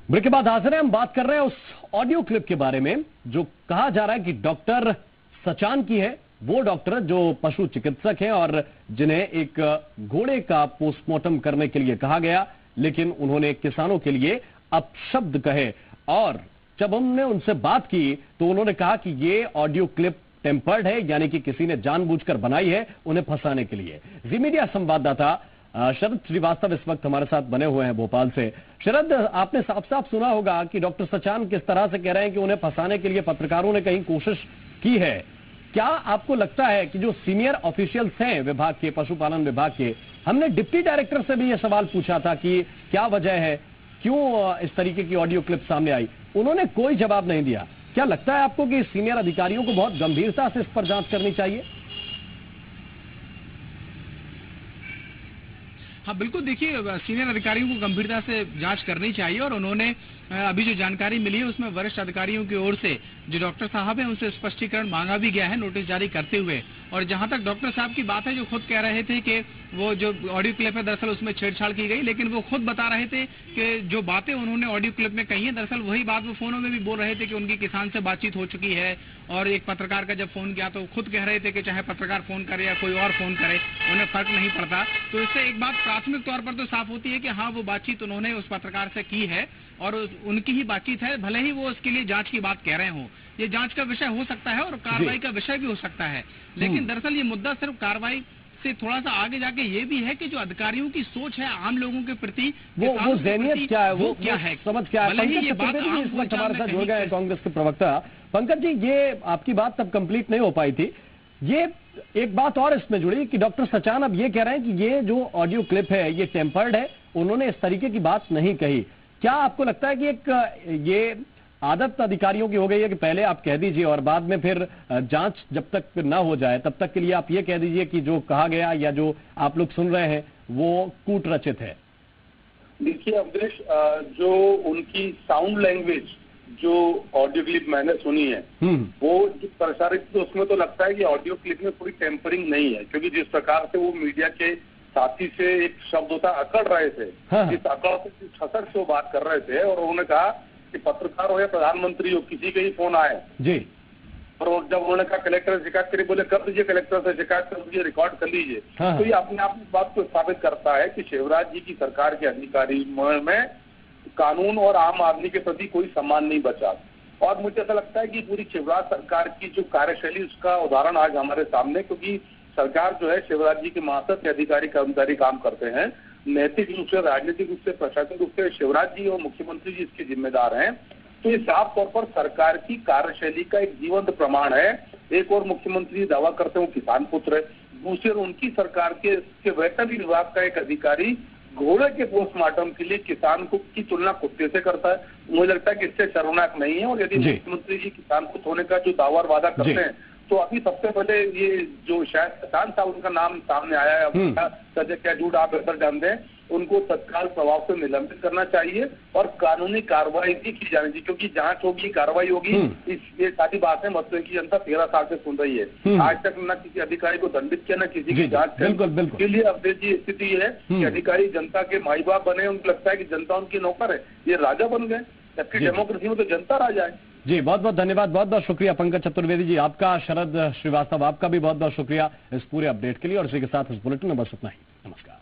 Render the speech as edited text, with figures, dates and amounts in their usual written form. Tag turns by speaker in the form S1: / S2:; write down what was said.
S1: Break के बाद हाजिर हैं। हम बात कर रहे हैं उस ऑडियो क्लिप के बारे में जो कहा जा रहा है कि डॉक्टर सचान की है। वो डॉक्टर जो पशु चिकित्सक हैं और जिन्हें एक घोड़े का पोस्टमार्टम करने के लिए कहा गया, लेकिन उन्होंने किसानों के लिए अपशब्द कहे। और जब हमने उनसे बात की तो उन्होंने कहा कि ये ऑडियो क्लिप टेम्पर्ड है, यानी कि किसी ने जानबूझकर बनाई है उन्हें फंसाने के लिए। जी मीडिया संवाददाता शरद श्रीवास्तव इस वक्त हमारे साथ बने हुए हैं भोपाल से। शरद, आपने साफ साफ सुना होगा कि डॉक्टर सचान किस तरह से कह रहे हैं कि उन्हें फंसाने के लिए पत्रकारों ने कहीं कोशिश की है। क्या आपको लगता है कि जो सीनियर ऑफिशियल्स हैं विभाग के, पशुपालन विभाग के, हमने डिप्टी डायरेक्टर से भी यह सवाल पूछा था कि क्या वजह है, क्यों इस तरीके की ऑडियो क्लिप सामने आई, उन्होंने कोई जवाब नहीं दिया। क्या लगता है आपको कि सीनियर अधिकारियों को बहुत गंभीरता से इस पर जांच करनी चाहिए?
S2: हाँ बिल्कुल, देखिए सीनियर अधिकारियों को गंभीरता से जांच करनी चाहिए और उन्होंने अभी जो जानकारी मिली है उसमें वरिष्ठ अधिकारियों की ओर से जो डॉक्टर साहब हैं उनसे स्पष्टीकरण मांगा भी गया है नोटिस जारी करते हुए। और जहां तक डॉक्टर साहब की बात है, जो खुद कह रहे थे कि वो जो ऑडियो क्लिप है दरअसल उसमें छेड़छाड़ की गई, लेकिन वो खुद बता रहे थे कि जो बातें उन्होंने ऑडियो क्लिप में कही है दरअसल वही बात वो फोनों में भी बोल रहे थे कि उनकी किसान से बातचीत हो चुकी है। और एक पत्रकार का जब फोन किया तो खुद कह रहे थे कि चाहे पत्रकार फोन करे या कोई और फोन करे उन्हें फर्क नहीं पड़ता। तो इससे एक बात प्राथमिक तौर पर तो साफ होती है कि हाँ, वो बातचीत उन्होंने उस पत्रकार से की है और उनकी ही बातचीत है, भले ही वो उसके लिए जांच की बात कह रहे हो। ये जांच का विषय हो सकता है और कार्रवाई का विषय भी हो सकता है, लेकिन दरअसल ये मुद्दा सिर्फ कार्रवाई से थोड़ा सा आगे जाके ये भी है कि जो अधिकारियों की सोच है आम लोगों के प्रति,
S1: वो ज़हनियत क्या है, वो क्या है, समझ क्या है।
S2: पंकज
S1: चतुर्वेदी इस वक्त हमारे साथ जुड़ गए हैं, कांग्रेस के प्रवक्ता। पंकज जी, ये आपकी बात तब कंप्लीट नहीं हो पाई थी। ये एक बात और इसमें जुड़ी कि डॉक्टर सचान अब ये कह रहे हैं कि ये जो ऑडियो क्लिप है ये टेम्पर्ड है, उन्होंने इस तरीके की बात नहीं कही। क्या आपको लगता है कि एक ये आदत अधिकारियों की हो गई है कि पहले आप कह दीजिए और बाद में फिर जांच जब तक ना हो जाए तब तक के लिए आप ये कह दीजिए कि जो कहा गया या जो आप लोग सुन रहे हैं वो कूट रचित है?
S3: देखिए अवधेश, जो उनकी साउंड लैंग्वेज जो ऑडियो क्लिप मैंने सुनी है वो जो प्रसारित, तो उसमें तो लगता है कि ऑडियो क्लिप में पूरी टेम्परिंग नहीं है, क्योंकि जिस प्रकार से वो मीडिया के साथी से एक शब्द होता अकड़ रहे थे, जिस अकड़ से, जिस खसक से वो बात कर रहे थे, और उन्होंने कहा कि पत्रकार हो या प्रधानमंत्री हो किसी के ही फोन आए
S1: जी,
S3: और जब उन्होंने कहा कलेक्टर से शिकायत करिए, बोले कर दीजिए, कलेक्टर से शिकायत कर दीजिए, रिकॉर्ड कर लीजिए। तो ये अपने आप इस बात को स्थापित करता है कि शिवराज जी की सरकार के अधिकारी में कानून और आम आदमी के प्रति कोई सम्मान नहीं बचा। और मुझे ऐसा लगता है कि पूरी शिवराज सरकार की जो कार्यशैली उसका उदाहरण आज हमारे सामने, क्योंकि सरकार जो है शिवराज जी के मातहत के अधिकारी कर्मचारी काम करते हैं, नैतिक रूप से, राजनीतिक रूप से, प्रशासनिक रूप से शिवराज जी और मुख्यमंत्री जी इसके जिम्मेदार हैं। तो ये साफ तौर पर सरकार की कार्यशैली का एक जीवंत प्रमाण है। एक और मुख्यमंत्री दावा करते हैं वो किसान पुत्र है, दूसरे उनकी सरकार के वेटरनरी विभाग का एक अधिकारी घोड़े के पोस्टमार्टम के लिए किसान को की तुलना कुत्ते से करता है। मुझे लगता है कि इससे शर्मनाक नहीं है। और यदि मुख्यमंत्री जी किसान पुत्र होने का जो दावा और वादा करते हैं तो अभी सबसे पहले ये जो शायद सचान साहब उनका नाम सामने आया है, सच क्या झूठ आप बेहतर जानते हैं, उनको तत्काल प्रभाव से निलंबित करना चाहिए और कानूनी कार्रवाई भी की जानी चाहिए, क्योंकि जांच होगी, कार्रवाई होगी। ये सारी बातें मसले की जनता 13 साल से सुन रही है। आज तक न किसी अधिकारी को दंडित किया, न किसी की जांच के लिए अवधेश जी स्थिति है कि अधिकारी जनता के माई बाप बने, उनको लगता है कि जनता उनकी नौकर है, ये राजा बन गए, जबकि डेमोक्रेसी में तो जनता राजा है।
S1: जी, बहुत बहुत धन्यवाद, बहुत बहुत शुक्रिया पंकज चतुर्वेदी जी आपका, शरद श्रीवास्तव आपका भी बहुत बहुत शुक्रिया इस पूरे अपडेट के लिए। और इसी के साथ इस बुलेटिन में बस इतना ही। नमस्कार।